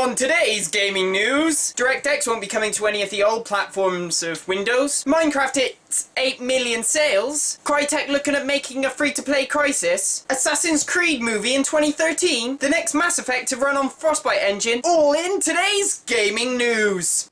On today's gaming news, DirectX won't be coming to any of the old platforms of Windows. Minecraft hits 8 million sales. Crytek looking at making a free-to-play Crysis. Assassin's Creed movie in 2013. The next Mass Effect to run on Frostbite engine. All in today's gaming news.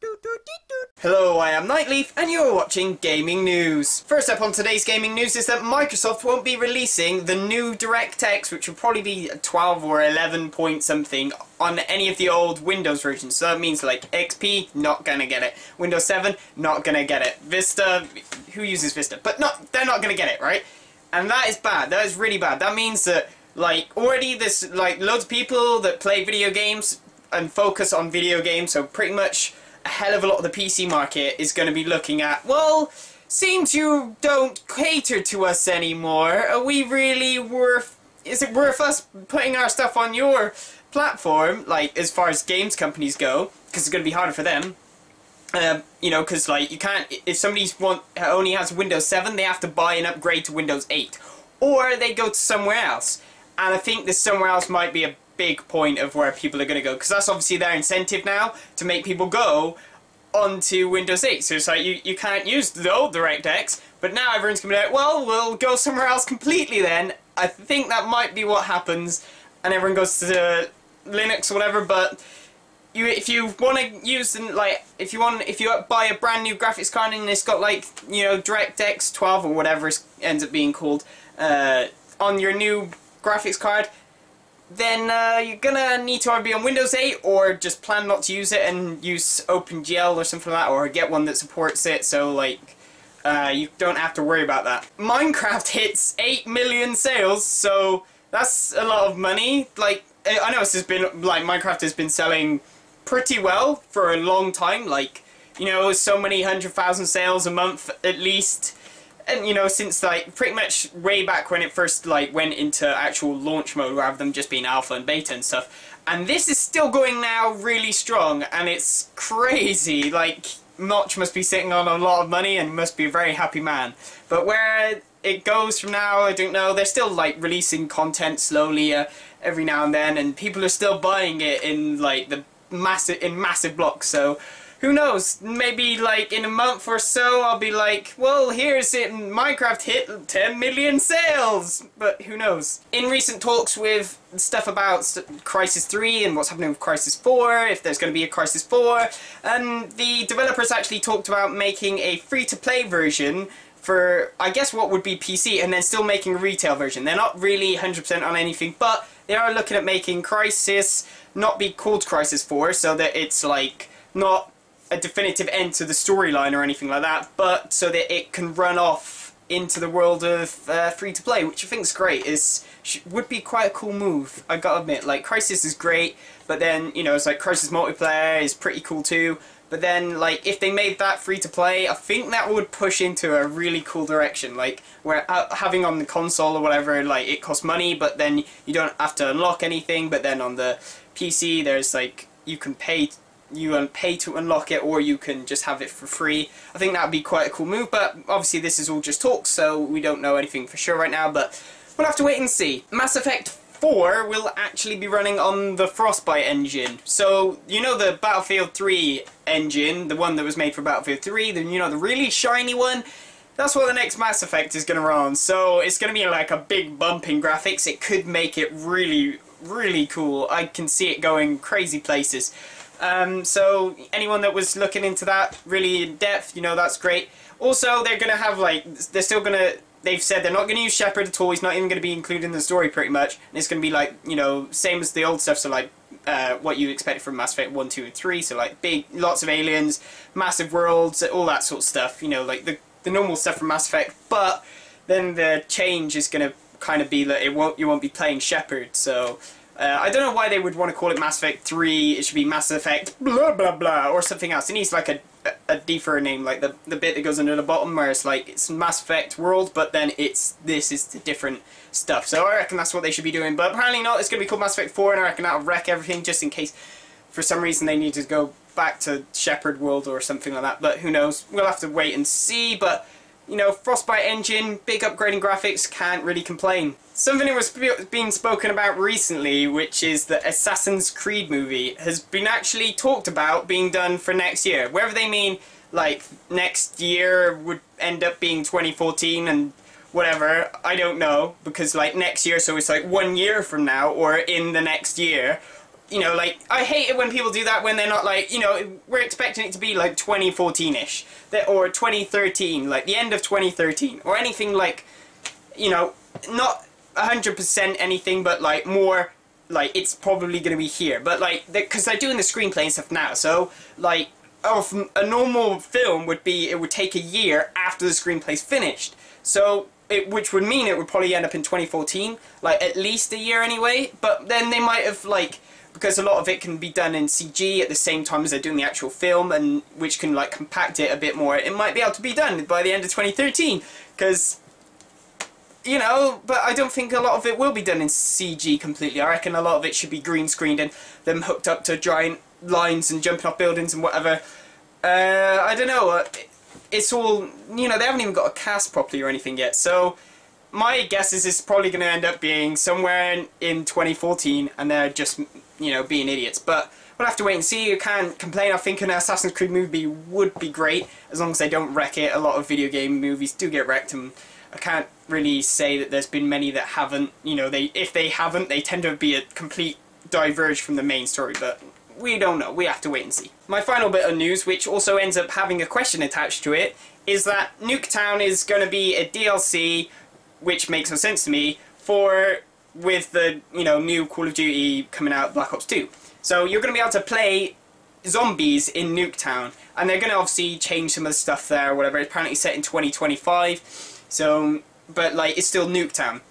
Hello, I am Nightleaf, and you're watching Gaming News. First up on today's gaming news is that Microsoft won't be releasing the new DirectX, which will probably be 12 or 11 point something, on any of the old Windows versions. So that means like XP, not gonna get it. Windows 7, not gonna get it. Vista, who uses Vista? But they're not gonna get it, right? And that is bad. That is really bad. That means that, like, already there's, like, loads of people that play video games and focus on video games, so pretty much a hell of a lot of the PC market is going to be looking at, well, seems you don't cater to us anymore. Are we really is it worth us putting our stuff on your platform, like, as far as games companies go, because it's going to be harder for them. You know, because, like, you can't, if somebody only has Windows 7, they have to buy and upgrade to Windows 8. Or they go to somewhere else. And I think this somewhere else might be a big point of where people are going to go, because that's obviously their incentive now, to make people go onto Windows 8. So it's like, you can't use the old DirectX, but now everyone's going to be like, well, we'll go somewhere else completely then. I think that might be what happens, and everyone goes to Linux or whatever. But if you want to use, like, if you buy a brand new graphics card and it's got, like, you know, DirectX 12 or whatever it ends up being called on your new graphics card, then you're gonna need to either be on Windows 8 or just plan not to use it and use OpenGL or something like that, or get one that supports it, so, like, you don't have to worry about that. Minecraft hits 8 million sales, so that's a lot of money. Like, I know this has been, like, Minecraft has been selling pretty well for a long time, like, you know, so many 100,000 sales a month at least. And, you know, since, like, pretty much way back when it first, like, went into actual launch mode rather than just being alpha and beta and stuff. And this is still going now really strong, and it's crazy. Like, Notch must be sitting on a lot of money and must be a very happy man. But where it goes from now, I don't know. They're still, like, releasing content slowly every now and then, and people are still buying it in, like, massive blocks, so who knows, maybe, like, in a month or so, I'll be like, well, here's it, Minecraft hit 10 million sales! But who knows. In recent talks with stuff about Crysis 3 and what's happening with Crysis 4, if there's going to be a Crysis 4, and the developers actually talked about making a free-to-play version for, I guess, what would be PC, and then still making a retail version. They're not really 100% on anything, but they are looking at making Crysis not be called Crysis 4, so that it's, like, not a definitive end to the storyline or anything like that, but so that it can run off into the world of free-to-play, which I think is great. Would be quite a cool move, I gotta admit. Like, Crysis is great, but then, you know, it's like Crysis multiplayer is pretty cool too, but then, like, if they made that free-to-play, I think that would push into a really cool direction, like, where having on the console or whatever, like, it costs money, but then you don't have to unlock anything, but then on the PC, there's, like, you can pay to unlock it, or you can just have it for free. I think that would be quite a cool move, but obviously this is all just talk, so we don't know anything for sure right now, but we'll have to wait and see. Mass Effect 4 will actually be running on the Frostbite engine. So, you know the Battlefield 3 engine, the one that was made for Battlefield 3, you know, the really shiny one? That's what the next Mass Effect is going to run on, so it's going to be like a big bump in graphics. It could make it really, really cool. I can see it going crazy places. So anyone that was looking into that really in depth, you know, that's great. Also, they're going to have, like, they've said they're not going to use Shepard at all. He's not even going to be included in the story pretty much. And it's going to be, like, you know, same as the old stuff, so, like, what you expect from Mass Effect 1, 2, and 3. So, like, lots of aliens, massive worlds, all that sort of stuff, you know, like the normal stuff from Mass Effect. But then the change is going to kind of be that you won't be playing Shepard, so I don't know why they would want to call it Mass Effect 3, it should be Mass Effect blah blah blah, or something else. It needs, like, a deeper name, like the bit that goes under the bottom where it's like, it's Mass Effect world, but then this is the different stuff. So I reckon that's what they should be doing, but apparently not. It's going to be called Mass Effect 4, and I reckon that'll wreck everything, just in case for some reason they need to go back to Shepard world or something like that, but who knows. We'll have to wait and see, but you know, Frostbite engine, big upgrading graphics, can't really complain. Something that was being spoken about recently, which is the Assassin's Creed movie, has been actually talked about being done for next year. Whether they mean, like, next year would end up being 2014 and whatever, I don't know, because, like, next year, so it's like 1 year from now, or in the next year. You know, like, I hate it when people do that when they're not, like, you know, we're expecting it to be, like, 2014-ish. Or 2013, like, the end of 2013. Or anything, like, you know, not 100% anything, but, like, more, like, it's probably going to be here. But, like, because they're doing the screenplay and stuff now, so, like, a normal film would be, it would take a year after the screenplay's finished. So, which would mean it would probably end up in 2014, like, at least a year anyway. But then they might have, like, because a lot of it can be done in CG at the same time as they're doing the actual film, and which can, like, compact it a bit more, it might be able to be done by the end of 2013, because, you know, but I don't think a lot of it will be done in CG completely. I reckon a lot of it should be green screened and them hooked up to giant lines and jumping off buildings and whatever. I don't know, it's all, you know, they haven't even got a cast properly or anything yet, so my guess is it's probably going to end up being somewhere in 2014, and they're just, you know, being idiots. But we'll have to wait and see. You can't complain. I think an Assassin's Creed movie would be great, as long as they don't wreck it. A lot of video game movies do get wrecked, and I can't really say that there's been many that haven't. You know, if they haven't, they tend to be a complete diverge from the main story, but we don't know. We have to wait and see. My final bit of news, which also ends up having a question attached to it, is that Nuketown is going to be a DLC, which makes no sense to me, with the, you know, new Call of Duty coming out, Black Ops 2. So you're going to be able to play zombies in Nuketown, and they're going to obviously change some of the stuff there or whatever. It's apparently set in 2025, so, but, like, it's still Nuketown.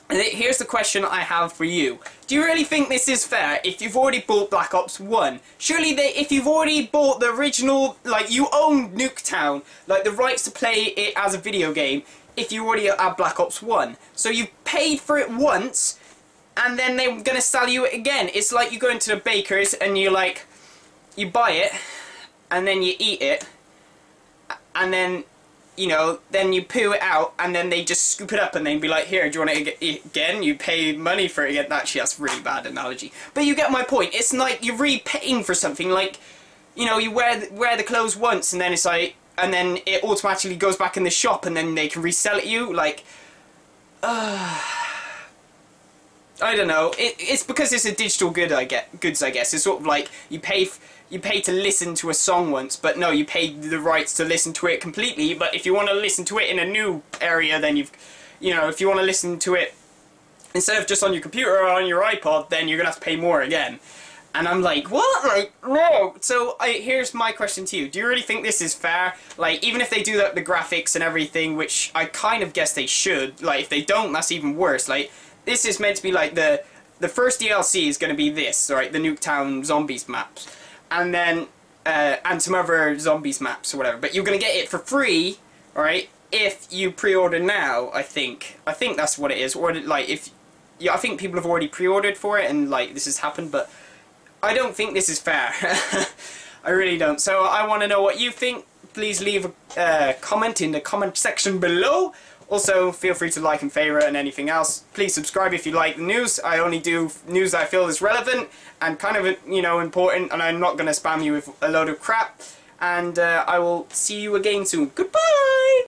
And here's the question I have for you. Do you really think this is fair if you've already bought Black Ops 1? Surely if you've already bought the original, like, you own Nuketown, like, the rights to play it as a video game, if you already have Black Ops 1. So you've paid for it once, and then they're going to sell you it again. It's like you go into the baker's and you, like, you buy it, and then you eat it, and then, you know, then you poo it out, and then they just scoop it up and they'd be like, here, do you want it again? You pay money for it again. Actually, that's a really bad analogy. But you get my point. It's like you're repaying for something. Like, you know, you wear the clothes once, and then it's like, and then it automatically goes back in the shop, and then they can resell it you. Like, I don't know. It's because it's a digital goods, I guess. It's sort of like you pay to listen to a song once, but no, you pay the rights to listen to it completely. But if you want to listen to it in a new area, then you know, if you want to listen to it instead of just on your computer or on your iPod, then you're gonna have to pay more again. And I'm like, what? Like, no! So, here's my question to you. Do you really think this is fair? Like, even if they do the graphics and everything, which I kind of guess they should, like, if they don't, that's even worse. Like, this is meant to be, like, the first DLC is going to be this, right? The Nuketown Zombies maps. And then, and some other Zombies maps or whatever. But you're going to get it for free, alright, if you pre-order now, I think. I think that's what it is. Or, like, if... Yeah, I think people have already pre-ordered for it, and, like, this has happened, but I don't think this is fair. I really don't. So I want to know what you think. Please leave a comment in the comment section below. Also, feel free to like and favourite and anything else. Please subscribe if you like the news. I only do news that I feel is relevant and kind of, you know, important, and I'm not going to spam you with a load of crap. And I will see you again soon. Goodbye!